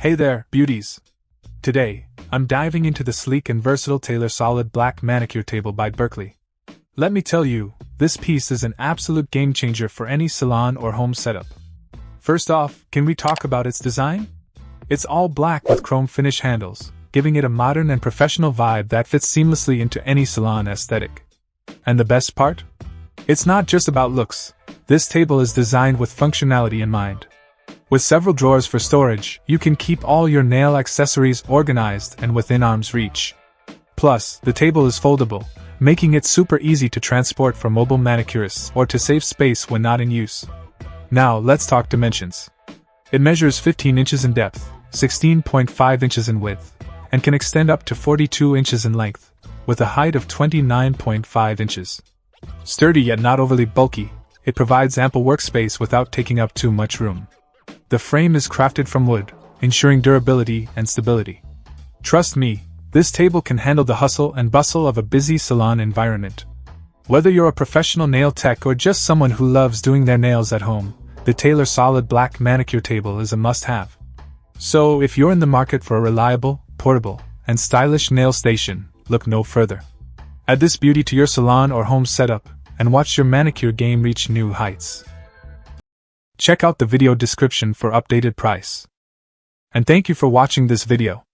Hey there, beauties! Today, I'm diving into the sleek and versatile Taylor Solid Black Manicure Table by Berkeley. Let me tell you, this piece is an absolute game changer for any salon or home setup. First off, can we talk about its design? It's all black with chrome finish handles, giving it a modern and professional vibe that fits seamlessly into any salon aesthetic. And the best part? It's not just about looks. This table is designed with functionality in mind. With several drawers for storage, you can keep all your nail accessories organized and within arm's reach. Plus, the table is foldable, making it super easy to transport for mobile manicurists or to save space when not in use. Now, let's talk dimensions. It measures 15 inches in depth, 16.5 inches in width, and can extend up to 42 inches in length, with a height of 29.5 inches. Sturdy yet not overly bulky, it provides ample workspace without taking up too much room. The frame is crafted from wood, ensuring durability and stability. Trust me, this table can handle the hustle and bustle of a busy salon environment. Whether you're a professional nail tech or just someone who loves doing their nails at home, the Taylor Solid Black Manicure Table is a must-have. So, if you're in the market for a reliable, portable, and stylish nail station, look no further. Add this beauty to your salon or home setup, and watch your manicure game reach new heights. Check out the video description for updated price. And thank you for watching this video.